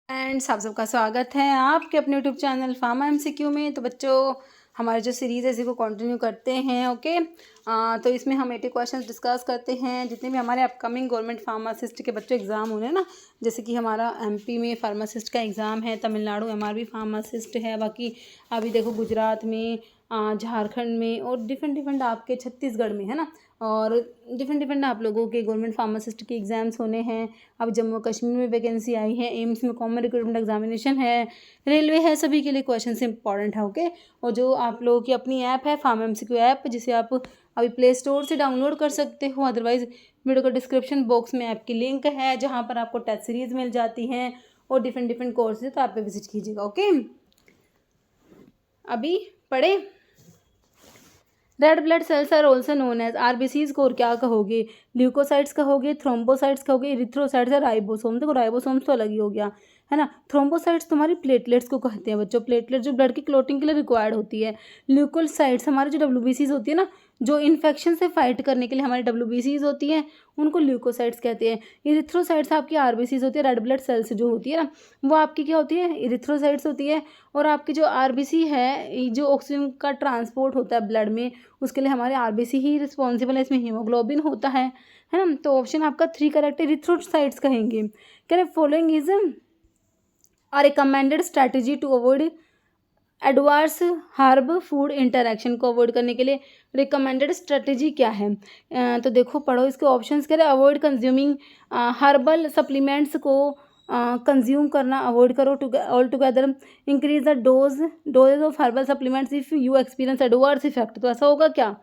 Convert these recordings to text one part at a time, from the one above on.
Friends, आप सबका स्वागत है आपके अपने यूट्यूब चैनल फार्मा एमसीक्यू में। तो बच्चों, हमारी जो सीरीज़ है इसी को कंटिन्यू करते हैं। ओके, तो इसमें हम 80 क्वेश्चंस डिस्कस करते हैं जितने भी हमारे अपकमिंग गवर्नमेंट फार्मासिस्ट के बच्चों एग्ज़ाम होने ना। जैसे कि हमारा एमपी में फार्मासिस्ट का एग्ज़ाम है, तमिलनाडु एमआरबी फार्मासिस्ट है, बाकी अभी देखो गुजरात में, झारखंड में और डिफरेंट आपके छत्तीसगढ़ में है ना। और डिफरेंट आप लोगों के गवर्नमेंट फार्मासिस्ट के एग्ज़ाम्स होने हैं। अब जम्मू कश्मीर में वैकेंसी आई है, एम्स में कॉमन रिक्रूटमेंट एग्जामिनेशन है, रेलवे है, सभी के लिए क्वेश्चन इंपॉर्टेंट है। ओके, और जो आप लोगों की अपनी ऐप है फार्मा एमसीक्यू ऐप, जिसे आप अभी प्ले स्टोर से डाउनलोड कर सकते हो, अदरवाइज वीडियो का डिस्क्रिप्शन बॉक्स में ऐप की लिंक है जहाँ पर आपको टेस्ट सीरीज मिल जाती हैं और डिफरेंट कोर्सेज, तो आप पे विजिट कीजिएगा। ओके, अभी पढ़े। Red blood cells are also known as RBCs को और क्या कहोगे, ल्यूकोसाइट्स कहोगे, थ्रोम्बोसाइट्स कहोगे, इरिथ्रोसाइट्स और राइबोसोम। देखो राइबोसोम्स तो अलग ही हो गया है ना। थ्रोम्बोसाइट्स तुम्हारी प्लेटलेट्स को कहते हैं बच्चों, प्लेटलेट जो ब्लड की क्लोटिंग के लिए रिक्वायर्ड होती है। ल्यूकोसाइट्स हमारी जो डब्ल्यूबीसीज होती है ना, जो इन्फेक्शन से फाइट करने के लिए हमारी डब्ल्यूबीसीज होती हैं, उनको ल्यूकोसाइट्स कहते हैं। इरिथ्रोसाइट्स आपकी आरबीसीज होती है, रेड ब्लड सेल्स जो होती है ना, वो आपकी क्या होती है, इरिथ्रोसाइट्स होती है। और आपकी जो आरबीसी है, जो ऑक्सीजन का ट्रांसपोर्ट होता है ब्लड में, उसके लिए हमारे आरबीसी ही रिस्पॉन्सिबल है। इसमें हीमोग्लोबिन होता है ना। तो ऑप्शन आपका 3 करेक्ट है, इरिथ्रोसाइट्स कहेंगे। कह रहे following is are recommended strategy to avoid adverse herb food interaction को अवॉइड करने के लिए रिकमेंडेड स्ट्रेटजी क्या है। तो देखो पढ़ो इसके ऑप्शंस। कह रहे अवॉइड कंज्यूमिंग हर्बल सप्लीमेंट्स को कंज्यूम करना अवॉइड करो all together. Increase the dosages of herbal supplements if you experience adverse effect. तो ऐसा होगा क्या,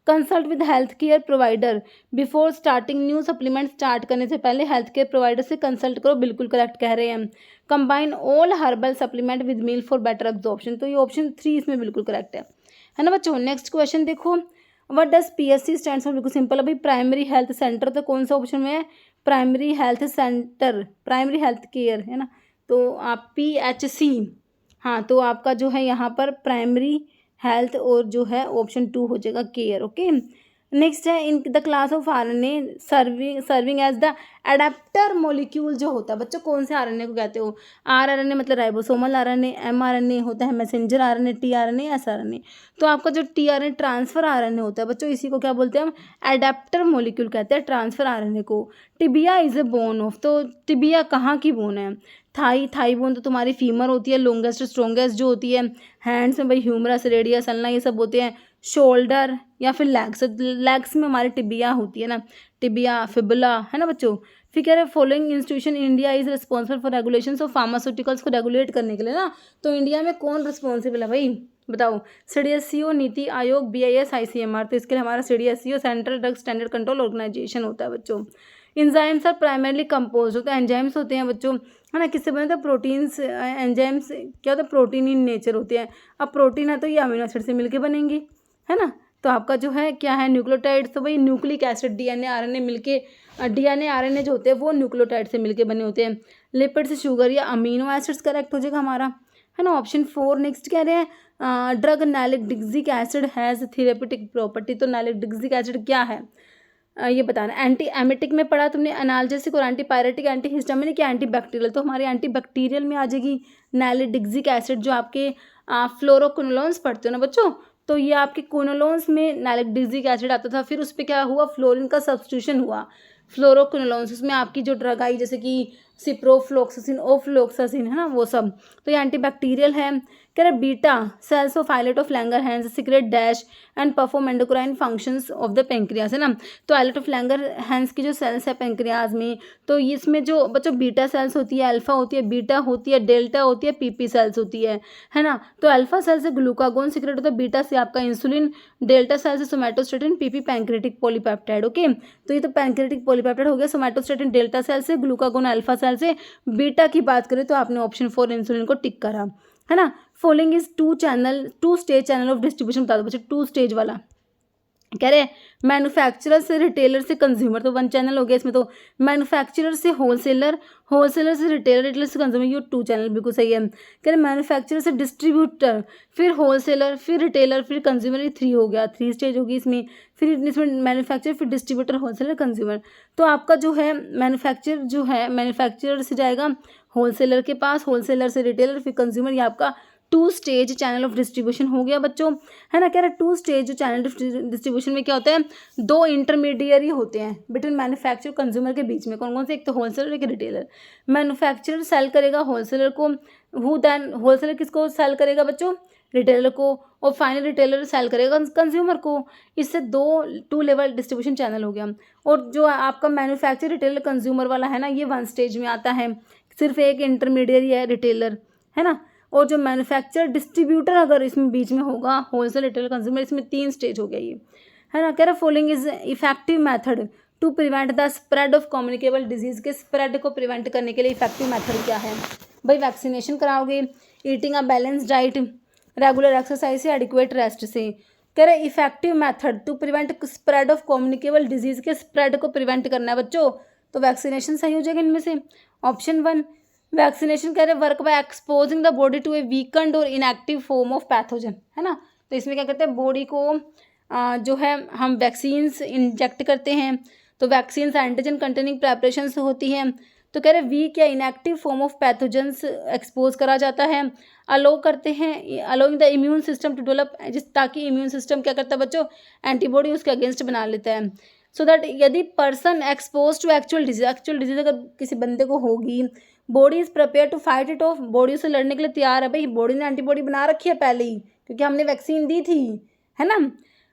consult with health care provider before starting new supplement. Start करने से पहले हेल्थ केयर प्रोवाइडर से कंसल्ट करो, बिल्कुल करेक्ट कह रहे हैं। Combine all herbal supplement with meal for better absorption. तो ये ऑप्शन 3 इसमें बिल्कुल करेक्ट है ना बच्चों। नेक्स्ट क्वेश्चन देखो, what does PSC stands for. बिल्कुल सिंपल, अभी प्राइमरी हेल्थ सेंटर, तो कौन सा ऑप्शन में है, primary health centre, primary health care है ना। तो आप पीएचसी, हाँ, तो आपका जो है यहाँ पर प्राइमरी हेल्थ और जो है ऑप्शन 2 हो जाएगा केयर। ओके, नेक्स्ट है in the class of RNA serving as the adapter molecule जो होता है बच्चों, कौन से आरएनए को कहते हो। आरएनए मतलब राइबोसोमल आरएनए, एमआरएनए होता है मैसेंजर आरएनए, टीआरएनए, एसआरएनए। तो आपका जो टीआरएनए ट्रांसफर आरएनए होता है बच्चों, इसी को क्या बोलते हैं हम, एडेप्टर मॉलिक्यूल कहते हैं ट्रांसफर आरएनए को। Tibia is a bone of, तो टिबिया कहाँ की बोन है, थाई बोन तो तुम्हारी फीमर होती है, लॉन्गेस्ट स्ट्रॉन्गेस्ट जो होती है। हैंड्स में भाई ह्यूमरस, रेडियस, अल्ना, ये सब होते हैं। शोल्डर या फिर लेग्स में हमारी टिबिया होती है ना, टिबिया, फिबुला है ना बच्चों। फिर कह रहे following institution India is responsible for regulation of pharmaceuticals को रेगुलेट करने के लिए ना। तो इंडिया में कौन रिस्पॉन्सिबल है भाई, बताओ। CDSCO, NITI Aayog, BIS, ICMR. तो इसके लिए हमारा CDSCO central drug standard control organisation होता है बच्चों। एंजाइम्स आर प्राइमरली कंपोज होता है, एंजाइम्स होते हैं बच्चों है ना, किससे बने थे, प्रोटीन्स। एंजाइम्स क्या होता है, प्रोटीन इन नेचर होते हैं। अब प्रोटीन है तो ये अमीनो एसिड से मिलके बनेंगे है ना। तो आपका जो है क्या है, न्यूक्लियोटाइड्स। तो भाई न्यूक्लिक एसिड, डीएनए आरएनए मिलके, डीएनए आरएनए जो होते हैं वो न्यूक्लियोटाइड से मिलके बने होते हैं। लिपिड्स, शुगर या अमीनो एसिड्स करेक्ट हो जाएगा हमारा है ना, ऑप्शन 4। नेक्स्ट कह रहे हैं drug nalidixic acid has therapeutic property. तो नैलिक्डिक्सिक एसिड क्या है, ये बताना। एंटी एमिटिक में पढ़ा तुमने, एनाल्जेसिक और एंटीपायरेटिक, एंटी हिस्टामिनिक या एंटी बैक्टीरियल। तो हमारी एंटी बैक्टीरियल में आ जाएगी नैलिक्डिक्सिक एसिड। जो आपके फ्लोरोक्विनोलोन्स पढ़ते हो ना बच्चों, तो ये आपके क्विनोलोन्स में नैलिक्डिक्सिक एसिड आता था, फिर उस पर क्या हुआ, फ्लोरीन का सब्स्टिट्यूशन हुआ, फ्लोरोक्विनोलोन्स। उसमें आपकी जो ड्रग आई जैसे कि सिप्रोफ्लोक्सासिन, ओफ्लोक्सासिन है ना, वो सब। तो ये एंटीबैक्टीरियल है। कह रहे beta cells of islet of Langerhans secrete dash and perform endocrine functions of the pancreas है ना। तो आइलेट ऑफ लैंगरहैंस की जो सेल्स है पेंक्रियाज में, तो इसमें जो बच्चों बीटा सेल्स होती है, अल्फा होती है, बीटा होती है, डेल्टा होती है, पीपी सेल्स होती है ना। तो अल्फा सेल से ग्लूकागोन सिक्रेट होता है, बीटा से आपका इंसुलिन, डेल्टा सेल से somatostatin, PP pancreatic polypeptide. Okay, तो ये तो पैंक्रेटिक पॉलीपेप्टाइड हो गया। सोमैटोस्टेटिन डेल्टा सेल से, ग्लूकागोन अल्फा सेल से। बीटा की बात करें तो आपने ऑप्शन 4 इंसुलिन को टिक करा है ना। Following is two stage channel of distribution बता दो बच्चे, 2 स्टेज वाला। कह रहे मैन्युफैक्चरर से रिटेलर से कंज्यूमर, तो 1 चैनल हो गया इसमें। तो मैन्युफैक्चरर से होलसेलर, होलसेलर से रिटेलर, रिटेलर से कंज्यूमर, ये 2 चैनल बिल्कुल सही है। कह रहे मैन्युफैक्चरर से डिस्ट्रीब्यूटर, फिर होलसेलर, फिर रिटेलर, फिर कंज्यूमर, ये 3 हो गया, 3 स्टेज होगी इसमें। फिर इसमें मैन्युफैक्चरर, फिर डिस्ट्रीब्यूटर, होलसेलर, कंज्यूमर। तो आपका जो है मैन्युफैक्चरर से जाएगा होलसेलर के पास, होलसेलर से रिटेलर, फिर कंज्यूमर। ये आपका 2 स्टेज चैनल ऑफ डिस्ट्रीब्यूशन हो गया बच्चों, है ना। कह रहा है 2 स्टेज जो चैनल डिस्ट्रीब्यूशन में क्या होता है, 2 इंटरमीडियरी होते हैं बिटवीन मैन्युफैक्चर कंज्यूमर के बीच में। कौन कौन से, एक तो होलसेलर, एक रिटेलर। मैन्युफैक्चरर सेल करेगा होलसेलर को, हु देन होलसेलर किसको सेल करेगा बच्चों, रिटेलर को, और फाइनल रिटेलर सेल करेगा कंज्यूमर को। इससे 2 लेवल डिस्ट्रीब्यूशन चैनल हो गया। और जो आपका मैन्युफैक्चर रिटेलर कंज्यूमर वाला है ना, ये 1 स्टेज में आता है, सिर्फ एक इंटरमीडियरी है रिटेलर, है ना। और जो मैन्युफैक्चर डिस्ट्रीब्यूटर अगर इसमें बीच में होगा, होलसेल रिटेलर कंज्यूमर, इसमें 3 स्टेज हो गया ये, है ना। कह रहा following is effective method to prevent the spread of communicable disease, के स्प्रेड को प्रिवेंट करने के लिए इफेक्टिव मेथड क्या है भाई, वैक्सीनेशन कराओगे, eating a balance diet, regular exercise से, एडिक्वेट रेस्ट से। कह रहे effective method to prevent spread of communicable disease, के स्प्रेड को प्रिवेंट करना है बच्चों, तो वैक्सीनेशन सही हो जाएगा इनमें से। ऑप्शन 1 वैक्सीनेशन कह रहे work by exposing the body to a weakened और इनएक्टिव फॉर्म ऑफ पैथोजन, है ना। तो इसमें क्या करते हैं, बॉडी को जो है हम वैक्सीन्स इंजेक्ट करते हैं, तो वैक्सीन्स एंटीजन कंटेनिंग प्रेपरेशंस होती हैं। तो कह रहे वीक या inactive form of pathogens expose करा जाता है, अलो करते हैं, allowing the immune system to develop, जिस ताकि इम्यून सिस्टम क्या करता है बच्चों, एंटीबॉडी उसके अगेंस्ट बना लेता है। सो दैट यदि person expose to actual disease अगर किसी बंदे को होगी, body is prepare to fight it off, body से लड़ने के लिए तैयार है भाई, बॉडी ने एंटीबॉडी बना रखी है पहले ही, क्योंकि हमने वैक्सीन दी थी, है ना।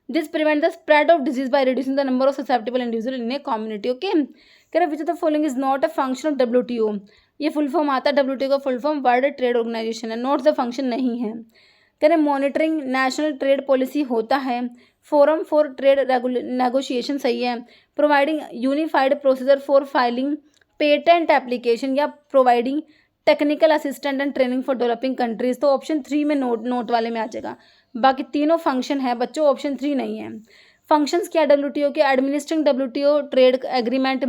This prevent the spread of disease by reducing the number of susceptible individual in a community. Okay, कह रहे which of the following is not a function of WTO, ये फुल फॉर्म आता है, WTO का full form world trade organisation है, not the function नहीं है। कह रहे मॉनिटरिंग नेशनल ट्रेड पॉलिसी होता है, फोरम फॉर ट्रेड नेगोशिएशन सही है, providing unified procedure for filing patent application, या providing technical assistant and training for developing countries, तो ऑप्शन 3 में नोट वाले में आ जाएगा। बाकी तीनों फंक्शन है बच्चों, ऑप्शन 3 नहीं है। फंक्शंस क्या WTO के, administering WTO trade agreement,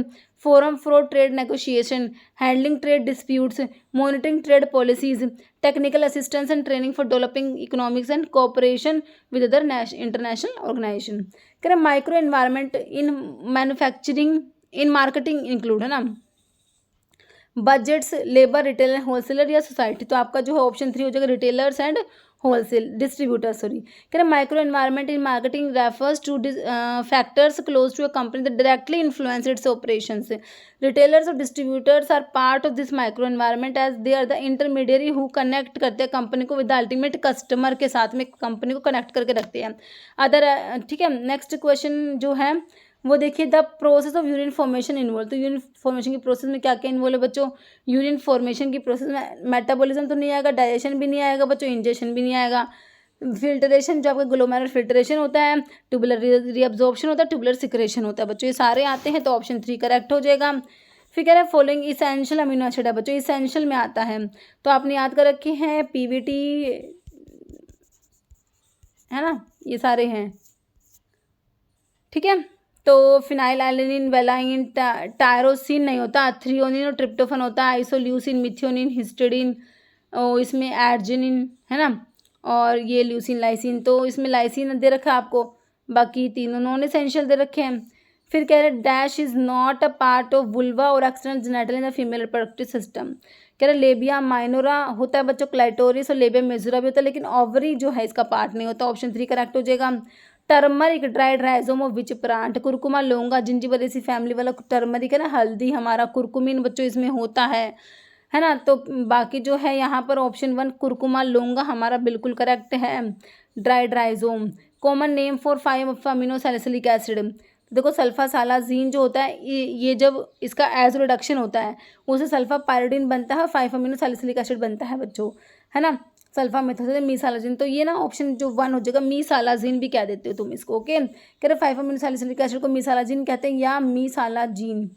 forum for trade negotiation, handling trade disputes, monitoring trade policies, technical assistance and training for developing economics and cooperation with other international organisation. कह रहे micro environment in manufacturing in marketing include, है ना, budgets, labour, retailer, wholesaler या society, तो आपका जो है option 3 हो जाएगा, retailers and wholesale distributor. Sorry, कह रहे micro environment in marketing refers to factors close to a company that directly influence its operations. Retailers और distributors are part of this micro environment as they are the intermediary who connect करते हैं company को with the ultimate customer, के साथ में company को connect करके रखते हैं अदर। ठीक है, नेक्स्ट क्वेश्चन जो है वो देखिए, the process of urine formation involve, तो यूरिन फॉर्मेशन की प्रोसेस में क्या क्या इन्वॉल्व है बच्चों, यूरिन फॉर्मेशन की प्रोसेस में मेटाबॉलिज्म तो नहीं आएगा, डाइजेशन भी नहीं आएगा बच्चों, इंजेशन भी नहीं आएगा, फिल्टरेशन जो आपका ग्लोमेरुलर फिल्टरेशन होता है, ट्यूबुलर रीअब्जॉर्प्शन होता है, ट्यूबुलर सिक्रेशन होता है बच्चों, ये सारे आते हैं, तो ऑप्शन 3 करेक्ट हो जाएगा। फिर कह रहे हैं फॉलोइंग इसेंशियल अमीनो एसिड है बच्चों, इसेंशियल में आता है, तो आपने याद कर रखे हैं PVT, है ना, ये सारे हैं, ठीक है। तो फिनाइल एलेनिन, वेलाइन, टायरोसिन नहीं होता, थ्रियोनिन और ट्रिप्टोफन होता है, आइसोल्यूसिन, मिथियोनिन, हिस्टिडीन, इसमें एर्जिनिन, है ना, और ये ल्यूसिन, लाइसिन, तो इसमें लाइसिन दे रखा है आपको, बाकी तीनों नॉन एसेंशियल दे रखे हैं। फिर कह रहे dash is not a part of vulva और external genital in the female reproductive system. कह रहे लेबिया माइनोरा होता है बच्चों, क्लाइटोरिस और लेबिया मेजोरा भी होता है, लेकिन ओवरी जो है इसका पार्ट नहीं होता, ऑप्शन 3 करेक्ट हो जाएगा। Turmeric dried rhizome of which plant, curcuma लौंगा, Zingiberaceae family वाला टर्मरिक है ना, हल्दी हमारा कुरकुमिन बच्चों इसमें होता है ना। तो बाकी जो है यहाँ पर ऑप्शन 1 कुरकुमा लौंगा हमारा बिल्कुल करेक्ट है। Dried rhizome, common name for 5 amino salicylic acid, देखो सल्फासालाजीन जो होता है ये जब इसका एज रिडक्शन होता है उससे सल्फा पायरिडीन बनता है, 5 अमीनो सैलिसिलिक एसिड बनता है बच्चों, है ना, सल्फा मेथोजन मीसालाजिन, तो ये ना ऑप्शन जो 1 हो जाएगा, मीसालाजिन भी कह देते हो तुम इसको। ओके, कह रहे 5 अमीनो सैलिसिलिक एसिड को मीसालाजिन कहते हैं या मीसालाजीन,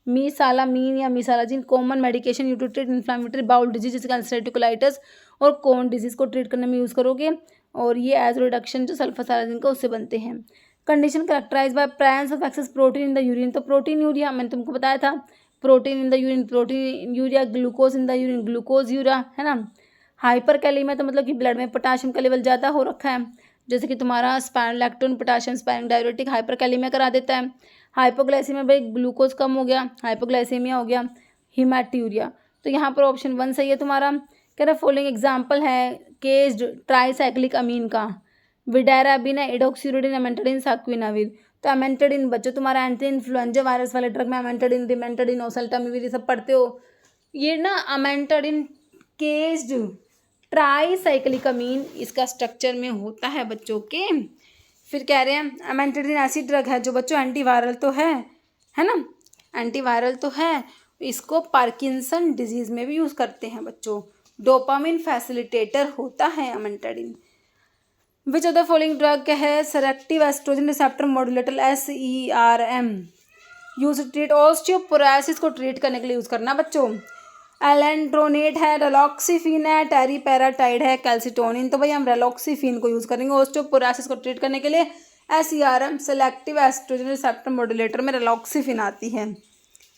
मीसालामीन या mesalazine. Common medication you to treat inflammatory bowel disease जैसे अल्सरेटिव कोलाइटिस और कोन डिजीज को ट्रीट करने में यूज़ करोगे, और ये एज रिडक्शन जो सल्फासालाजिन का उससे बनते हैं। Condition characterise by presence of excess protein in the urine, तो प्रोटीन यूरिया मैंने तुमको बताया था, protein in the urine proteinuria, glucose in the urine glucosuria, है ना। हाइपर कैलेमिया तो मतलब कि ब्लड में पोटाशियम का लेवल ज़्यादा हो रखा है, जैसे कि तुम्हारा स्पाइरोलैक्टोन पोटाशियम स्पाइरिंग डायरेटिक हाइपर कैलेमिया करा देता है। हाइपोग्लाइसीमिया भाई ग्लूकोज कम हो गया, हाइपोग्लाइसीमिया हो गया। हिमैट्यूरिया, तो यहाँ पर ऑप्शन 1 सही है तुम्हारा। कह रहा फॉलोइंग एग्जाम्पल है केस्ड ट्राईसाइक्लिक अमीन का, विडाराबिन, एडोक्सिरुडिन, अमेंटाडिन, साक्विनाविर। तो अमेंटाडिन बच्चों तुम्हारा एंटी इन्फ्लुएंजा वायरस वाले ड्रग में अमेंटाडिन, रिमेंटाडिन, ओसेल्टामिविर ये सब पढ़ते हो। ये ना अमेंटाडिन केस्ड ट्राईसाइक्लिक अमीन इसका स्ट्रक्चर में होता है बच्चों के। फिर कह रहे हैं अमेंटाडिन ऐसी ड्रग है जो बच्चों एंटीवायरल तो है ना, एंटीवायरल तो है, इसको पार्किंसन डिजीज़ में भी यूज़ करते हैं बच्चों। डोपामिन फैसिलिटेटर होता है amantadine. Which of the following drug है selective estrogen receptor modulator SERM use to treat osteoporosis को ट्रीट करने के लिए यूज़ करना बच्चों। एलेंड्रोनेट है, रेलॉक्सीफिन है, टेरीपेराटाइड है, कैल्सिटोनिन। तो भाई हम रेलॉक्सीफिन को यूज़ करेंगे ऑस्टियोपोरोसिस को ट्रीट करने के लिए। SERM selective estrogen receptor modulator में रेलॉक्सीफिन आती है।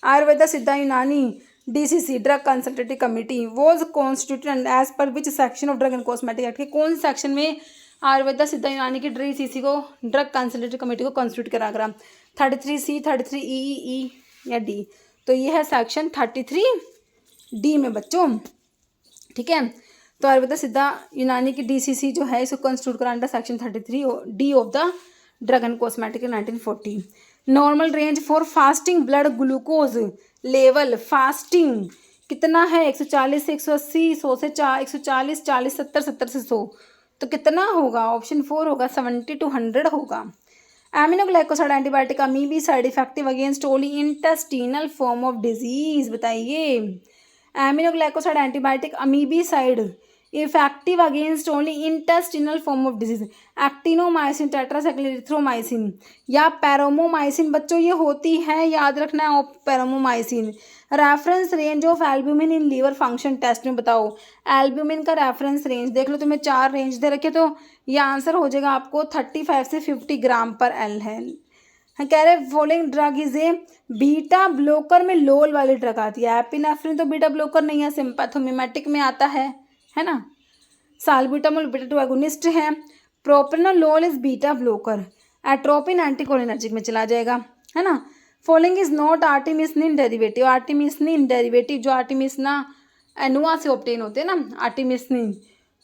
Ayurveda Siddha Unani DCC drug consultative committee was constituted as per which section of drug and cosmetic act के कौन सेक्शन में आयुर्वेदा सिद्धा यूनानी की DCC को ड्रग कंसल्टेटिव कमेटी को कॉन्स्टिट्यूट करा गया? 33C, 33E या D? तो ये है सेक्शन 33D में बच्चों, ठीक है। तो आयुर्वेदा सिद्धा यूनानी की DCC जो है इसको कॉन्स्टिट्यूट करा under section 33D of the drug and cosmetic 1940। Normal range for fasting blood glucose level fasting कितना है? 140 से 180, 100 से 140, 40, 70, 70 से 100। तो कितना होगा? ऑप्शन 4 होगा, 70 to 100 होगा। Aminoglycoside antibiotic amoebicide effective against only intestinal form of disease, बताइए। Aminoglycoside antibiotic amoebicide effective against only intestinal form of disease. Actinomycin, tetracycline, erythromycin या पैरोमोमाइसिन बच्चों ये होती है, याद रखना है paromomycin. Reference range of albumin in liver function test में बताओ। एल्ब्यूमिन का रेफरेंस रेंज देख लो, तुम्हें 4 रेंज दे रखे, तो ये आंसर हो जाएगा आपको 35 से 50 ग्राम पर एल है। कह रहे following drug is a beta blocker में लोल वाली ड्रग आती है। एपिनेफ्रिन तो बीटा ब्लोकर नहीं है, सिंपैथोमिमेटिक में आता है ना। साल्ब्यूटामोल बीटा 2 एगोनिस्ट है। Propranolol is beta blocker. Atropine anticholinergic में चला जाएगा, है ना। Following is not artemisinin derivative. Artemisinin derivative जो आर्टिमिसना एनुआ से ऑब्टेन होते हैं ना, आर्टिमिसनिन।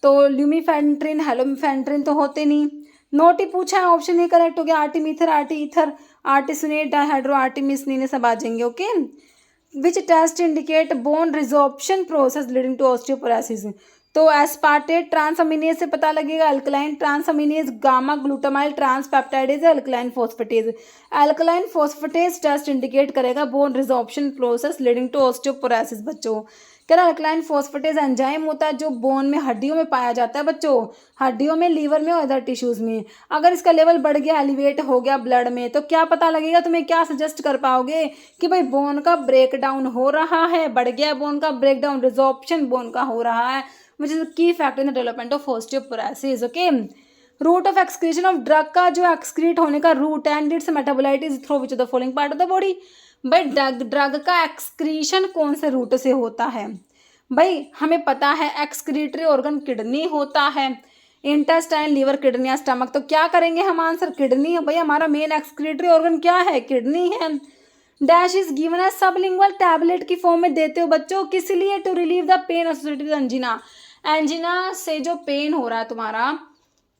तो ल्यूमीफेंट्रिन, हेलोमीफेंट्रिन तो होते नहीं। नोट ही पूछा है, ऑप्शन ही करेक्ट हो गया। आर्टिमीथर, आर्टीईथर, आर्टिसनेट, डाइहाइड्रो आर्टिमिसनिन सब आ जाएंगे, okay. Which test indicate bone resorption process leading to osteoporosis. तो एस्पार्टेट ट्रांसअमीनेज से पता लगेगा, alkaline transaminase, gamma glutamyl transpeptidase, alkaline phosphatase. Alkaline phosphatase test indicate करेगा bone resorption process leading to osteoporosis बच्चों। कह रहा अल्कलाइन फॉस्फेटेज एंजाइम होता है जो बोन में, हड्डियों में पाया जाता है बच्चों, हड्डियों में, लीवर में और अदर टिश्यूज में। अगर इसका लेवल बढ़ गया, एलिवेट हो गया ब्लड में, तो क्या पता लगेगा तुम्हें, क्या सजेस्ट कर पाओगे कि भाई बोन का ब्रेक डाउन हो रहा है, बढ़ गया बोन का ब्रेक डाउन, रिजॉर्प्शन बोन का हो रहा है, which is a key factor in the development of osteoporosis, okay। Route of excretion of drug का जो एक्सक्रीट होने का route and its metabolite is through which of the following part of the body. भाई drug का excretion कौन से root से होता है? भाई हमें पता है एक्सक्रीटरी ऑर्गन किडनी होता है, इंटेस्टाइन, लीवर, किडनी या स्टमक। तो क्या करेंगे हम? आंसर किडनी है भाई, हमारा मेन एक्सक्रीटरी ऑर्गन क्या है? किडनी है। डैश इज गिवन है सबलिंगुअल टैबलेट की फॉर्म में देते हो बच्चों, किस लिए? To relieve the pain associated with angina. Angina से जो पेन हो रहा है तुम्हारा,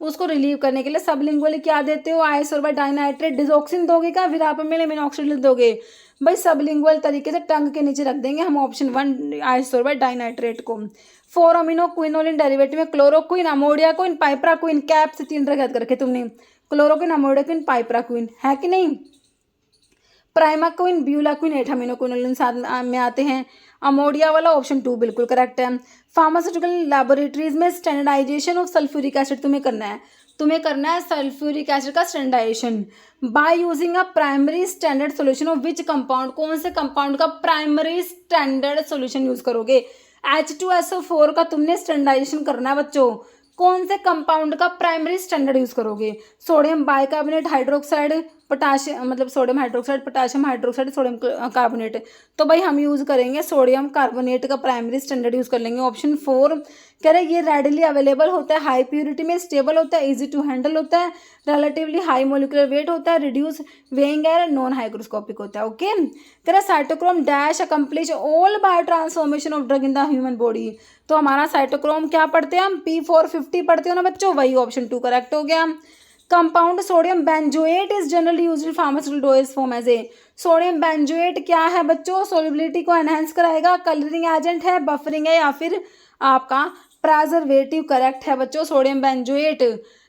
उसको रिलीव करने के लिए सबलिंगुअली क्या देते हो? आइसोर्बा डाइनाइट्रेट, डिजोक्सिन दोगे क्या? विरापामिल, मिनॉक्सिडिल दोगे? भाई सबलिंगुअल तरीके से टंग के नीचे रख देंगे हम ऑप्शन 1 आइसोर्बा डाइनाइट्रेट को। 4 अमीनो क्विनोलिन डेरिवेटिव में क्लोरोक्विन, अमोडियाक्विन, पाइप्राक्विन, कैप से 3 ड्रग याद कर रखे तुमने, क्लोरोक्विन, अमोडियाक्विन, पाइप्राक्विन, है कि नहीं? प्राइमाक्विन, ब्यूलाक्विन, 8 अमीनो क्विनोलिन साथ में आते हैं। अमोडिया वाला ऑप्शन 2 बिल्कुल करेक्ट है। फार्मास्यूटिकल लैबोरेटरीज में स्टैंडर्डाइजेशन ऑफ सल्फ्यूरिक एसिड तुम्हें करना है सल्फ्यूरिक एसिड का standardisation by using a primary standard solution of which compound. कौन से कंपाउंड का प्राइमरी स्टैंडर्ड सॉल्यूशन यूज करोगे? H2SO4 का तुमने स्टैंडर्डाइजेशन करना है बच्चों। कौन से कंपाउंड का प्राइमरी स्टैंडर्ड यूज करोगे? सोडियम बाइकार्बोनेट हाइड्रोक्साइड, पोटाशियम मतलब sodium hydroxide, potassium hydroxide, sodium carbonate. तो भाई हम यूज़ करेंगे सोडियम कार्बोनेट का प्राइमरी स्टैंडर्ड यूज़ कर लेंगे। ऑप्शन 4 कह रहे ये रेडिली अवेलेबल होता है, हाई प्योरिटी में, स्टेबल होता है, इजी टू हैंडल होता है, रिलेटिवली हाई मोलिकुलर वेट होता है, reduce weighing air, non hygroscopic होता है। ओके, कह रहा cytochrome dash accomplish all bio transformation of drug in the human body. तो हमारा साइटोक्रोम क्या पढ़ते हैं हम, P450 पढ़ते हो ना बच्चों, वही ऑप्शन 2 करेक्ट हो गया। Compound sodium benzoate is generally used in pharmaceutical dosages form as a. Sodium benzoate क्या है बच्चों, सोलिबिलिटी को एनहेंस कराएगा, कलरिंग एजेंट है, बफरिंग है, या फिर आपका प्रिजर्वेटिव। करेक्ट है बच्चों सोडियम बेंजोएट।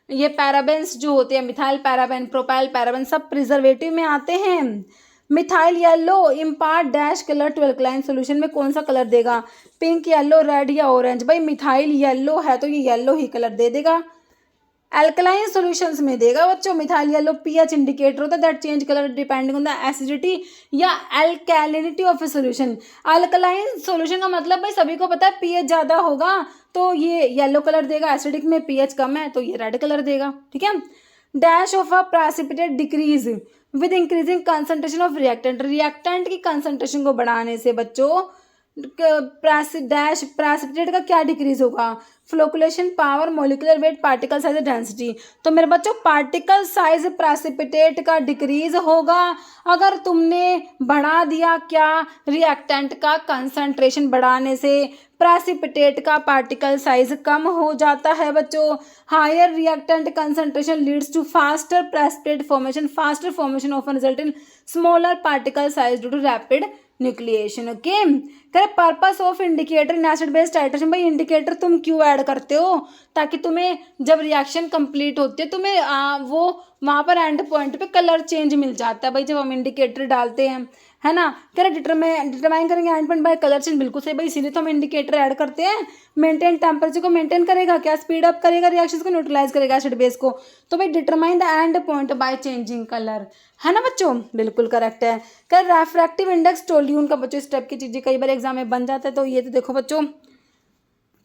ये पैराबेंस जो होते हैं, मिथाइल पैराबेन, प्रोपाइल पैराबेन, सब प्रिजर्वेटिव में आते हैं। Methyl yellow impart dash colour to alkaline solution में कौन सा कलर देगा, पिंक, येलो, रेड या ऑरेंज। भाई मिथाइल येलो है तो ये येलो ही कलर दे देगा। अल्कलाइन सॉल्यूशंस में देगा बच्चों मिथाइल येलो, पीएच इंडिकेटर होता है that change colour depending on the acidity या alkalinity of a solution. Alkaline solution का मतलब भाई सभी को पता है पीएच ज़्यादा होगा तो ये येलो कलर देगा, एसिडिक में पीएच कम है तो ये रेड कलर देगा। ठीक है। Dash of a precipitate decrease with increasing concentration of reactant. Reactant की कंसंट्रेशन को बढ़ाने से बच्चों डैश प्रेसिपिटेट का क्या डिक्रीज होगा, flocculation power, molecular weight, particle size, density. तो मेरे बच्चों पार्टिकल साइज प्रेसिपिटेट का डिक्रीज होगा अगर तुमने बढ़ा दिया क्या, रिएक्टेंट का कंसंट्रेशन बढ़ाने से प्रेसिपिटेट का पार्टिकल साइज कम हो जाता है बच्चों। Higher reactant concentration leads to faster precipitate formation, faster formation of result in smaller particle size due to rapid nucleation. Okay, कह purpose of indicator in acid base titration. भाई indicator तुम क्यों add करते हो, ताकि तुम्हें जब रिएक्शन कंप्लीट होती है तुम्हें वो वहाँ पर एंड पॉइंट पे कलर चेंज मिल जाता है भाई जब हम इंडिकेटर डालते हैं, है ना। कह रहे डिटरमाइन करेंगे and point by colour change. बिल्कुल सही भाई, इसीलिए तो हम इंडिकेटर ऐड करते हैं। मेंटेन टेम्परेचर को मेंटेन करेगा क्या, स्पीड अप करेगा रिएक्शंस को, न्यूट्रलाइज करेगा एसिड बेस को। तो भाई determine the end point by changing colour, है ना बच्चों, बिल्कुल करेक्ट है। कह रेफ्रैक्टिव इंडेक्स टोल्यून का बच्चों इस टाइप की चीजें कई बार एग्जाम में बन जाता है। तो ये तो देखो बच्चों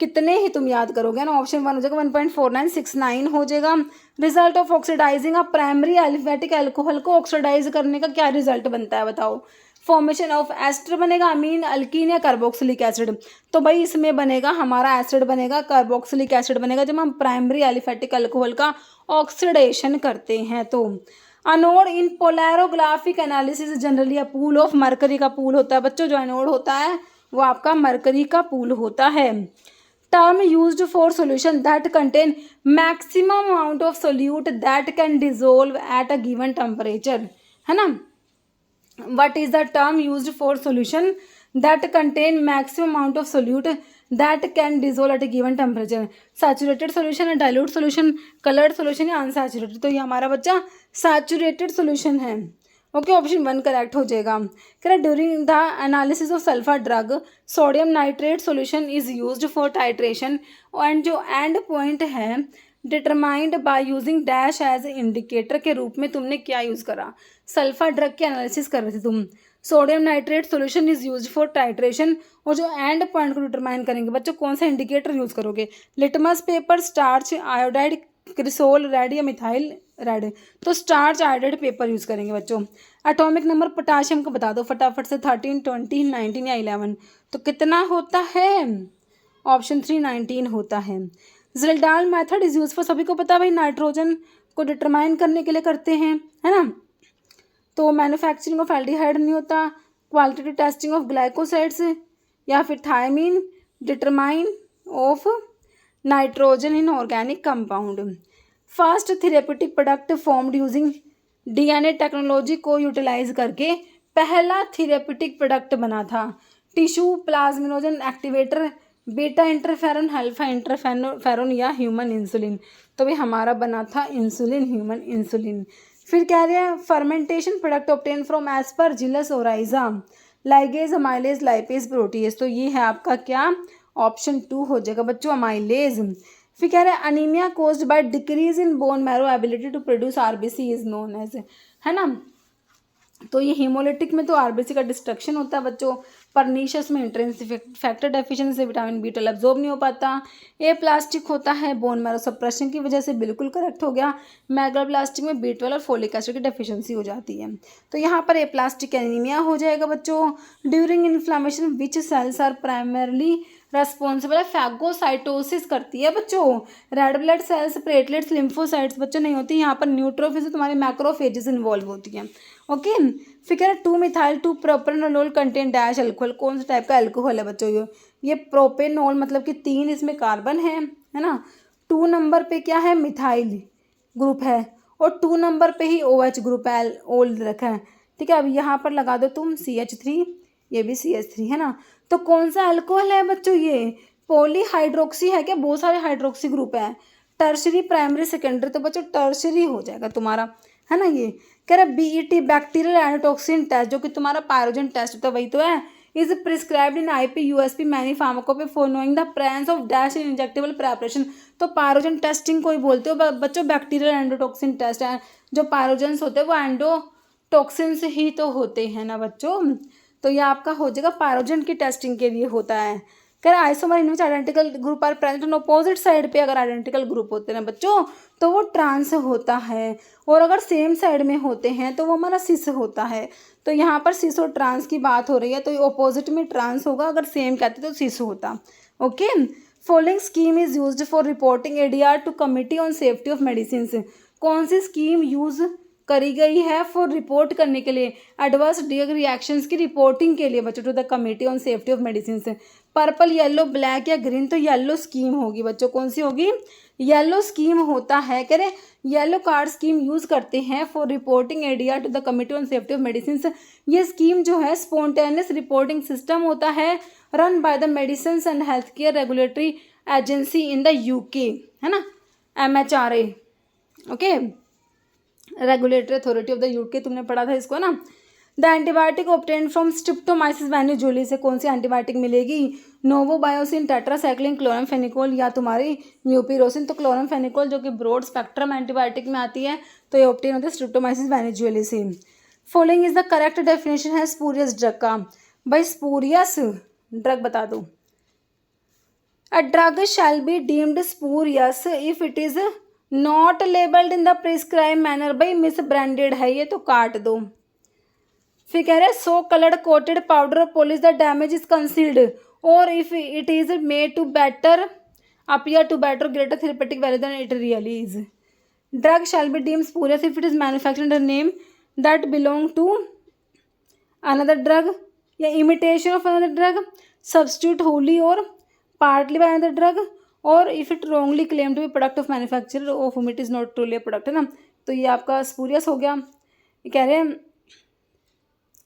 कितने ही तुम याद करोगे ना, ऑप्शन 1 हो जाएगा 1.4969 हो जाएगा। Result of oxidising a primary aliphatic alcohol को ऑक्सीडाइज करने का क्या रिजल्ट बनता है बताओ। फॉर्मेशन ऑफ एस्टर बनेगा, अमीन, अल्कीन या कार्बोक्सिलिक एसिड। तो भाई इसमें बनेगा हमारा एसिड बनेगा, कार्बोक्सिलिक एसिड बनेगा जब हम प्राइमरी एलिफेटिक अल्कोहल का ऑक्सीडेशन करते हैं। तो anode in polarographic analysis generally a pool of mercury का पूल होता है बच्चों। जो एनोड होता है वो आपका मरकरी का पूल होता है। Term used for solution that contain maximum amount of solute that can dissolve at a given temperature, है ना। What is the term used for solution that contain maximum amount of solute that can dissolve at a given temperature? Saturated solution है, dilute solution, colored solution या unsaturated। तो ये हमारा बच्चा saturated solution है। Okay, option 1 correct हो जाएगा। Correct, during the analysis of sulphur drug sodium nitrate solution is used for titration and जो एंड पॉइंट है determined by using dash as indicator के रूप में तुमने क्या यूज़ करा, सल्फर ड्रग की एनालिसिस कर रहे थे तुम। Sodium nitrate solution is used for titration, और जो एंड पॉइंट को डिटरमाइन करेंगे बच्चों कौन सा इंडिकेटर यूज़ करोगे, litmus paper, starch, iodide, cresol red या मिथाइल रेड। तो स्टार्च आयोडाइड पेपर यूज़ करेंगे बच्चों। एटॉमिक नंबर पोटाशियम को बता दो फटाफट से, 13, 20, 19 या 11। तो कितना होता है, ऑप्शन 3 19 होता है। ज़िल्डाल मेथड इज यूज फॉर, सभी को पता है भाई नाइट्रोजन को डिटरमाइन करने के लिए करते हैं, है ना। तो मैन्युफैक्चरिंग ऑफ एल्डिहाइड नहीं होता, क्वालिटेटिव टेस्टिंग ऑफ ग्लाइकोसाइड्स या फिर thiamine, determine of nitrogen in organic compound. First therapeutic product formed using DNA technology को यूटिलाइज करके पहला थेरेप्यूटिक प्रोडक्ट बना था tissue plasminogen activator, beta interferon, alpha interferon या ह्यूमन इंसुलिन। तो भी हमारा बना था इंसुलिन, ह्यूमन इंसुलिन। फिर कह रहे हैं fermentation product obtain from Aspergillus Oryza, ligase, amylase, lipase, protease. तो ये है आपका क्या, ऑप्शन 2 हो जाएगा बच्चों, अमाइलेज। फिर कह रहे हैं anaemia caused by decrease in bone marrow ability to produce RBC is known as, है ना। तो ये हीमोलिटिक में तो आरबीसी का डिस्ट्रक्शन होता है बच्चों, परनीशियस में इंट्रिंसिक फैक्टर डेफिशिएंसी से विटामिन B12 एब्जॉर्ब नहीं हो पाता। ए प्लास्टिक होता है बोन मैरो सप्रेशन की वजह से, बिल्कुल करेक्ट हो गया। मैगल प्लास्टिक में B12 और फोलिक एसिड की डेफिशिएंसी हो जाती है। तो यहाँ पर ए प्लास्टिक एनीमिया हो जाएगा बच्चों। During inflammation which cells are primarily responsible है, फैगोसाइटोसिस करती है बच्चों। Red blood cells, platelets, lymphocytes बच्चों नहीं होती, यहाँ पर न्यूट्रोफिल्स तुम्हारी मैक्रोफेजेस इन्वॉल्व होती हैं। ओके, फिर 2-मिथाइल 2-प्रोपेनोल कंटेन डैश अल्कोहल, कौन सा टाइप का अल्कोहल है बच्चों ये प्रोपेनोल, मतलब कि 3 इसमें कार्बन है ना। 2 नंबर पे क्या है, मिथाइल ग्रुप है, और 2 नंबर पे ही OH ग्रुप है, ओल रखा है। ठीक है, अब यहाँ पर लगा दो तुम CH3, ये भी CH3 है ना। तो कौन सा अल्कोहल है बच्चों, ये पॉलीहाइड्रोक्सी है क्या, बहुत सारे हाइड्रोक्सी ग्रुप है। टर्शरी, प्राइमरी, सेकेंडरी, तो बच्चों टर्शरी हो जाएगा तुम्हारा, है ना। ये कह रहा BET बैक्टीरियल एंटीटॉक्सिन टेस्ट, जो कि तुम्हारा पायरोजन टेस्ट होता है, वही तो है। Is prescribed in IP USP many pharmacopoeia for knowing the presence of dash in injectable preparation. तो पायरोजन टेस्टिंग को ही बोलते हो बच्चों, बैक्टीरियल एंटीटॉक्सिन टेस्ट है। जो पायरोजन्स होते हैं वो एंडोटॉक्सिन्स ही तो होते हैं ना बच्चों। तो ये आपका हो जाएगा पायरोजन की टेस्टिंग के लिए होता है। कह रहा isomer in which identical group are present on opposite side पे, अगर आइडेंटिकल ग्रुप होते हैं ना बच्चों तो वो ट्रांस होता है, और अगर सेम साइड में होते हैं तो वो हमारा सिस होता है। तो यहाँ पर सिस और ट्रांस की बात हो रही है, तो ये अपोजिट में ट्रांस होगा, अगर सेम कहते तो सिस होता। Okay, following scheme is used for reporting ADR to committee on safety of medicine. कौन सी स्कीम यूज करी गई है फॉर रिपोर्ट करने के लिए, एडवर्स ड्रग रिएक्शंस की रिपोर्टिंग के लिए बच्चों, to the committee on safety of medicine. Purple, yellow, black या ग्रीन, तो येलो स्कीम होगी बच्चों। कौन सी होगी, येलो स्कीम होता है। कह रहे येलो कार्ड स्कीम यूज करते हैं for reporting ADR to the committee on safety of medicine. ये स्कीम जो है स्पॉन्टेनियस रिपोर्टिंग सिस्टम होता है, run by the medicine and health care regulatory agency in the UK, है ना, MHRA। Okay, regulatory authority of the UK, तुमने पढ़ा था इसको ना। The antibiotic obtain from Streptomyces venezuelae से कौन सी एंटीबायोटिक मिलेगी, नोवोबायोसिन, टेट्रासाइक्लिन, क्लोरामफेनिकोल या तुम्हारी म्यूपिरोसिन। तो क्लोरामफेनिकोल जो कि ब्रॉड स्पेक्ट्रम एंटीबायोटिक में आती है, तो ये ऑब्टेन होती है स्ट्रिप्टोमाइसिस वैनिजोली से। Following is the correct definition है स्पूरियस ड्रग का। भाई स्पूरियस ड्रग बता दो। A drug shall be deemed spurious if it is not labelled in the prescribe manner. भाई मिस ब्रांडेड है ये, तो काट दो। फिर कह रहे so coloured coated powder polish the damage is concealed, और if it is made to better appear to better greater therapeutic value than it really is. Drug shall be deemed spurious if it is manufactured under name that belong to another drug, या imitation of another drug, substitute wholly और partly by another drug, और if it wrongly claim to be product of manufacturer of whom it is not truly product, है ना। तो ये आपका spurious हो गया। ये कह रहे हैं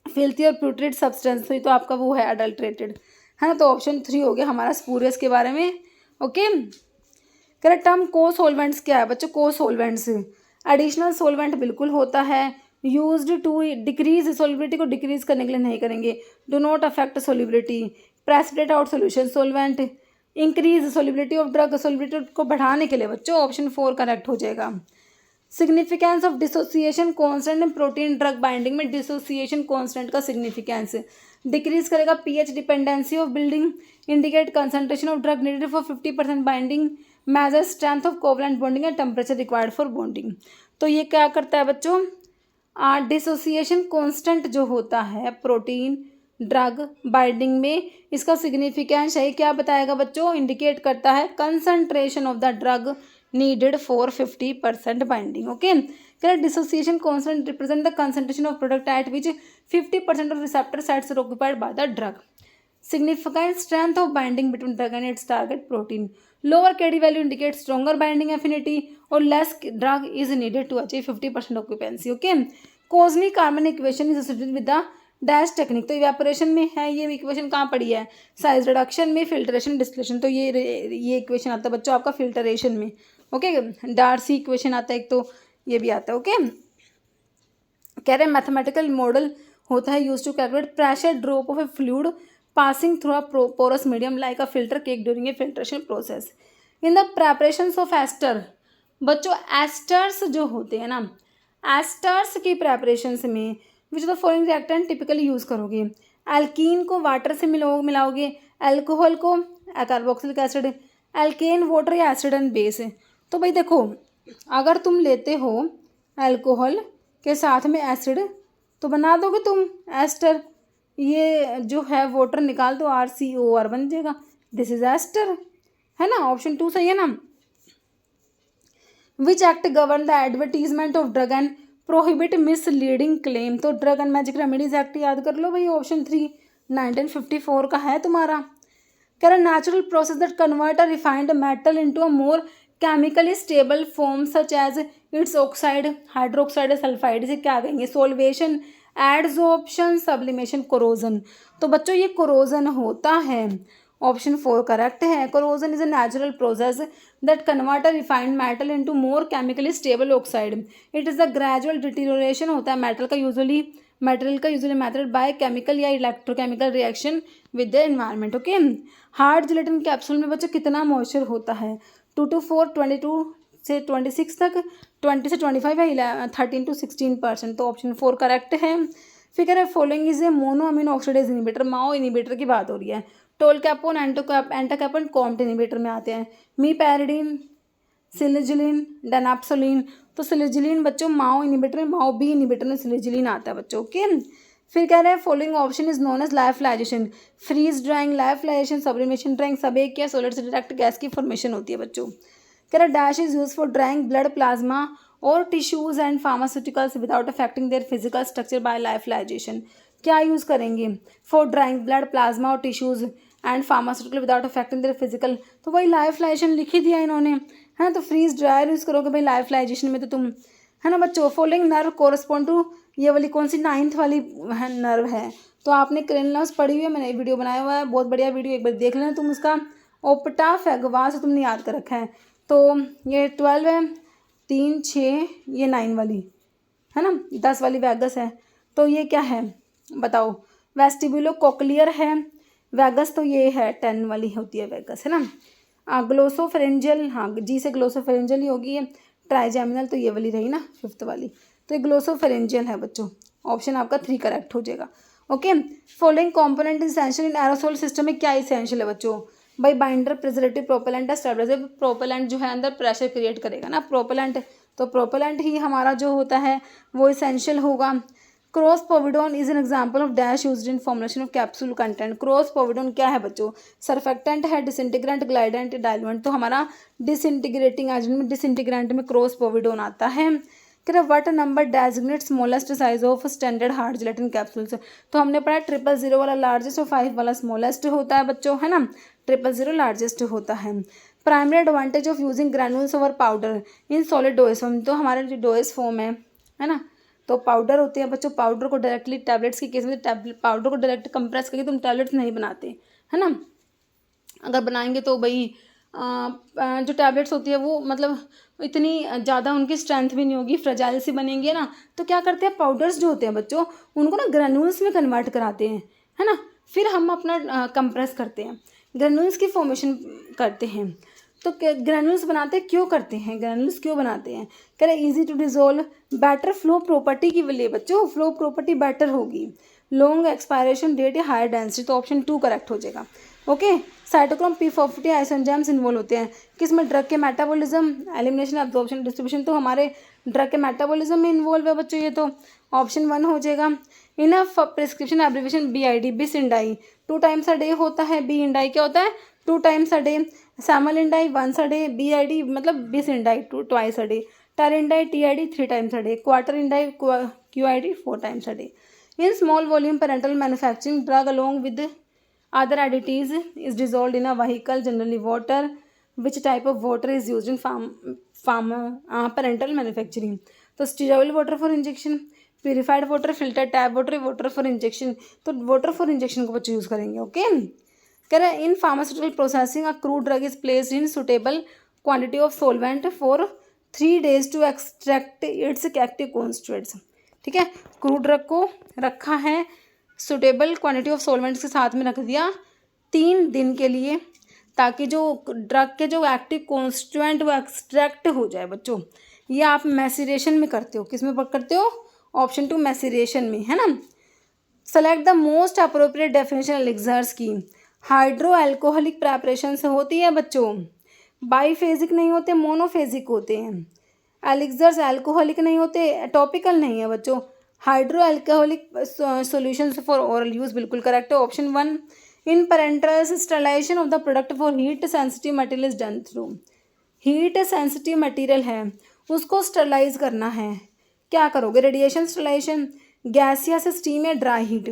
फिल्थी और प्यूट्रेट सब्सटेंस, तो ये तो आपका वो है अडल्ट्रेटेड, है ना। तो ऑप्शन 3 हो गया हमारा स्पूरियस के बारे में। ओके, कह रहे टर्म को सोलवेंट्स क्या है बच्चों, को सोलवेंट्स एडिशनल सोलवेंट बिल्कुल होता है, यूज्ड टू डिक्रीज सोलिबिलिटी को डिक्रीज करने के लिए नहीं करेंगे, do not affect solubility, precipitate out solution solvent, increase solubility of drug, solubility को बढ़ाने के लिए बच्चों ऑप्शन 4 करेक्ट हो जाएगा। Significance of dissociation constant in protein drug binding में, डिसोसिएशन कांस्टेंट का सिग्निफिकेंस डिक्रीज करेगा, pH dependency of building, indicate concentration of drug needed for 50% binding, measure strength of covalent bonding and temperature required for bonding. तो ये क्या करता है बच्चों, dissociation constant जो होता है प्रोटीन ड्रग बाइंडिंग में, इसका सिग्निफिकेंस है क्या बताएगा बच्चों, इंडिकेट करता है concentration of the drug needed for 50% binding. Okay, correct. Dissociation constant represent the concentration of product at which 50% of receptor sites are occupied by the drug. Significant strength of binding between drug and its target protein. Lower KD value indicates stronger binding affinity or less drug is needed to achieve 50% occupancy. Okay, Kozny-Karman equation is associated with the dash technique. तो evaporation में है ये equation, कहाँ पड़ी है, size reduction में, filtration, distillation. तो ये इक्वेशन आता है बच्चों आपका फिल्ट्रेशन में। ओके, डार्सी इक्वेशन आता है एक, तो ये भी आता है। ओके, कह रहे हैं मैथमेटिकल मॉडल होता है use to calculate pressure drop of a fluid passing through a porous medium like a filter cake during a filtration process. In the preparations of ester, बच्चों एस्टर्स जो होते हैं ना, एस्टर्स की प्रेपरेशंस में which the following reactant typically use करोगे, alkene को water से मिलाओगे, अल्कोहल को कार्बोक्सिलिक एसिड, एल्केन वाटर या एसिड एंड बेस। तो भाई देखो, अगर तुम लेते हो अल्कोहल के साथ में एसिड तो बना दोगे तुम एस्टर, ये जो है वाटर निकाल दो, RCOR बन जाएगा, दिस इज एस्टर, है ना। ऑप्शन 2 सही है ना। Which act govern the advertisement of drug and prohibit misleading claim. तो drug and magic remedies act याद कर लो भाई, ऑप्शन 3 1954 का है तुम्हारा। कह रहा natural process that convert a refined metal into a more chemically stable form such as its oxide, hydroxide, sulphide, से क्या कहेंगे, सोल्वेशन, एडजॉर्प्शन, सब्लिमेशन, कोरोजन। तो बच्चों ये कोरोजन होता है, ऑप्शन 4 करेक्ट है। Corrosion is a natural process that convert a refined metal into more chemically stable oxide. It is a gradual deterioration होता है मेटेरियल का यूजुअली मेथड बाय केमिकल या electrochemical reaction with the environment. Okay, hard gelatin capsule में बच्चों कितना moisture होता है, 2 to 4, 22 से 26 तक, 20 से 25 है, 13 to 16%। तो ऑप्शन 4 करेक्ट है। फिगर है following is a mono amino oxidase inhibitor, Mao inhibitor की बात हो रही है। टोलकैपोन, एंटाकैपोन कॉम्ट इनिबिटर में आते हैं। मीपैरिडीन, सिलिजिलिन, डेनाप्सोलिन। तो सिलिजिलिन बच्चों माओ इनिबिटर में, माओ बी इनिबिटर में सिलिजिलिन आता है बच्चों। ओके, फिर कह रहे हैं following option is known as lyophilization, freeze drying, lyophilization, sublimation drying, सब एक या सॉलिड से डायरेक्ट गैस की फॉर्मेशन होती है बच्चों। कह रहा dash is use for drying blood plasma और tissues and pharmaceuticals without affecting their physical structure by lyophilization. क्या यूज़ करेंगे, फॉर ड्राइंग ब्लड प्लाज्मा और tissues and pharmaceutical without affecting their physical, तो वही लाइफलाइजेशन लिख ही दिया इन्होंने, है ना। तो फ्रीज ड्रायर यूज़ करोगे भाई लाइफलाइजेशन में तो तुम, है ना बच्चों। फॉलोइंग नर्व कोरस्पॉन्ड टू, ये वाली कौन सी 9th वाली नर्व है, तो आपने क्रेनियस पढ़ी हुई है, मैंने वीडियो बनाया हुआ है, बहुत बढ़िया वीडियो, एक बार देख लेना तुम उसका। ओप्टा फैगवा से तुमने याद कर रखा है। तो ये 12 है, 3, 6, ये 9 वाली है ना, 10 वाली वैगस है। तो ये क्या है बताओ, वेस्टिब्यूलो कोक्लियर है वैगस, तो ये है 10 वाली होती है वैगस, है ना। ग्लोसोफेरेंजियल, हाँ जी से ग्लोसोफेरेंजियल ही होगी ये। ट्राइजेमिनल तो ये वाली रही ना 5th वाली, तो ये ग्लोसोफेरेंजियल है बच्चों, ऑप्शन आपका 3 करेक्ट हो जाएगा। Okay, following component essential in aerosol system में क्या इसेंशियल है बच्चों, भाई binder, preservative, propellant, stabiliser. Propellant जो है अंदर प्रेशर क्रिएट करेगा ना, प्रोपेलेंट, तो प्रोपेलेंट ही हमारा जो होता है वो इसेंशियल होगा। Cross povidone is an example of dash used in formulation of capsule content. Cross povidone क्या है बच्चों, सरफेक्टेंट है, डिसइंटीग्रेंट, ग्लाइडेंट, डाइल्यूएंट। तो हमारा डिसइंटीग्रेटिंग एजेंट में, डिसइंटीग्रेंट में क्रॉस पोविडोन आता है। कि what number designate smallest size of standard hard gelatin capsules. तो हमने पढ़ा 000 वाला लार्जेस्ट और 5 वाला स्मॉलेस्ट होता है बच्चों, है ना। 000 लार्जेस्ट होता है। Primary advantage of using granules over powder in solid dosage form. तो हमारे जो डोएज फॉर्म है ना, तो पाउडर होते हैं बच्चों, पाउडर को डायरेक्टली टैबलेट्स के केस में पाउडर को डायरेक्ट कंप्रेस करके तुम टैबलेट्स नहीं बनाते, है ना। अगर बनाएंगे तो भाई जो टैबलेट्स होती है वो मतलब इतनी ज़्यादा उनकी स्ट्रेंथ भी नहीं होगी, फ्रेजाइल सी बनेंगे ना। तो क्या करते हैं, पाउडर्स जो होते हैं बच्चों उनको ना ग्रेन्यूल्स में कन्वर्ट कराते हैं, है ना। फिर हम अपना कंप्रेस करते हैं, ग्रेन्यूल्स की फॉर्मेशन करते हैं। तो ग्रेन्यूल्स बनाते क्यों करते हैं, ग्रेन्यूल्स क्यों बनाते हैं, कह रहे easy to dissolve, better flow property की लिए बच्चों, फ्लो प्रॉपर्टी बेटर होगी, लॉन्ग एक्सपायरेशन डेट या हायर डेंसिटी। तो ऑप्शन 2 करेक्ट हो जाएगा। ओके, साइटोक्रोम P450 आइसोएंजाइम्स इन्वॉल्व होते हैं किसमें, ड्रग के मेटाबॉलिज्म, एलिमिनेशन, अब्जॉर्प्शन, डिस्ट्रीब्यूशन। तो हमारे ड्रग के मेटाबॉलिज्म में इन्वॉल्व है बच्चों, ये तो ऑप्शन 1 हो जाएगा। इनफ प्रिस्क्रिप्शन एब्रिविएशन BID, बिस इंडाई 2 times a day होता है, बी इंडाई क्या होता है 2 times a day, सैमल इंडाई 1 a day, BID मतलब बिस इंडाई 2 a day, टर इंडाई TID 3 times a day, क्वार्टर इंडाई QID 4 times a day। In small volume parenteral manufacturing drug along with other additives is dissolved in a vehicle, generally water. Which type of water is used in parental manufacturing? तो sterile water for injection, purified water, filtered tap water, water for injection। तो water for injection को बच्चे use करेंगे। Okay, कह रहे हैं in pharmaceutical processing a crude drug is placed in suitable quantity of solvent for 3 days to extract its active constituents. ठीक है, crude drug को रखा है सुटेबल क्वांटिटी ऑफ सॉल्वेंट्स के साथ में रख दिया 3 दिन के लिए, ताकि जो ड्रग के जो एक्टिव कॉन्स्टिट्यूएंट वो एक्सट्रैक्ट हो जाए बच्चों। ये आप मैसिरेशन में करते हो, किस में करते हो, ऑप्शन 2 मैसिरेशन में, है ना। Select the most appropriate definition elixirs की। हाइड्रो एल्कोहलिक प्रेपरेशन से होती है बच्चों, बाईफेजिक नहीं होते, मोनोफेजिक होते हैं। एलिक्सर्स एल्कोहलिक नहीं होते, टॉपिकल नहीं है बच्चों। Hydro alcoholic solutions for oral use बिल्कुल करेक्ट है, option 1। In parenterals sterilisation of the product for heat sensitive material is done through. Heat sensitive material है, उसको स्टरलाइज करना है, क्या करोगे? रेडिएशन स्टरलाइजेशन, गैसियस स्टीम या ड्राई हीट।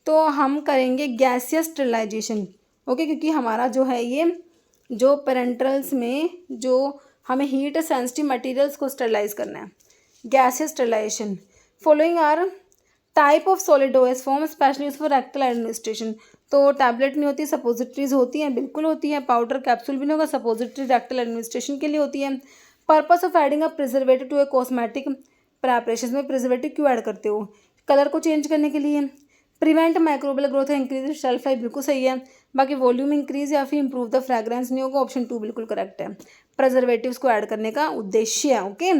तो हम करेंगे गैसियस स्टरलाइजेशन, ओके, क्योंकि हमारा जो है ये जो पेरेंटल्स में जो हमें हीट सेंसिटिव मटेरियल्स को स्टरलाइज करना है, gaseous sterilisation. Following are type of solid OS form specially use for rectal administration. तो टैबलेट नहीं होती, सपोजिटरीज होती हैं, बिल्कुल होती है। पाउडर कैप्सूल भी नहीं होगा, सपोजिटरी रेक्टल एडमिनिस्ट्रेशन के लिए होती है। Purpose of adding a preservative to a cosmetic preparation में प्रिजर्वेटिव क्यों ऐड करते हो? कलर को चेंज करने के लिए। प्रिवेंट माइक्रोबियल ग्रोथ है, इंक्रीज शेल्फ लाइफ, बिल्कुल सही है। बाकी वॉल्यूम इंक्रीज या फिर इंप्रूव द फ्रेग्रेंस नहीं होगा, ऑप्शन 2 बिल्कुल करेक्ट है। प्रिजर्वेटिव्स को ऐड करने का उद्देश्य है, okay.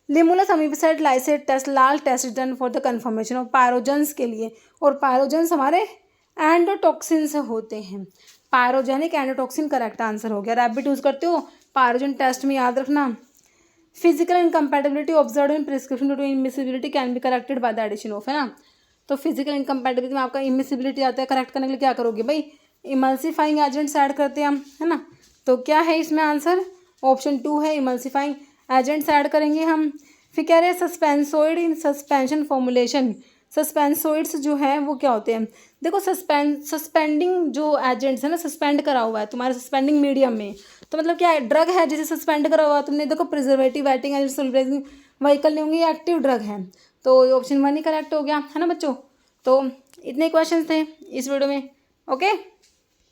Limulus amoebocyte lysate test, LAL test done for the confirmation of pyrogens के लिए, और पायरोजेंस हमारे एंडोटॉक्सिन्स होते हैं। पायरोजेनिक एंडोटॉक्सिन करेक्ट आंसर हो गया। रैबिट यूज़ करते हो पायरोजन टेस्ट में, याद रखना। Physical incompatibility observe in prescription to immiscibility can be corrected by the addition of, है ना। तो फिजिकल इनकम्पैटिबिलिटी में आपका इमिसिबिलिटी आता है, करेक्ट करने के लिए क्या करोगे भाई? इमल्सिफाइंग एजेंट्स ऐड करते हैं हम, है ना। तो क्या है इसमें आंसर? ऑप्शन 2 है, इमल्सिफाइंग एजेंट्स ऐड करेंगे हम। फिर कह रहे हैं सस्पेंसोइड इन सस्पेंशन फॉर्मुलेशन। सस्पेंसोइड्स जो है वो क्या होते हैं? देखो सस्पेंडिंग जो एजेंट्स है ना, सस्पेंड करा हुआ है तुम्हारे सस्पेंडिंग मीडियम में, तो मतलब क्या है? ड्रग है जिसे सस्पेंड करा हुआ है तुमने। देखो प्रिजर्वेटिव, वेटिंग एजेंट, सल्फराइजिंग व्हीकल नहीं होंगे, ये एक्टिव ड्रग है। तो ऑप्शन 1 ही करेक्ट हो गया, है ना बच्चों। तो इतने क्वेश्चन थे इस वीडियो में, ओके।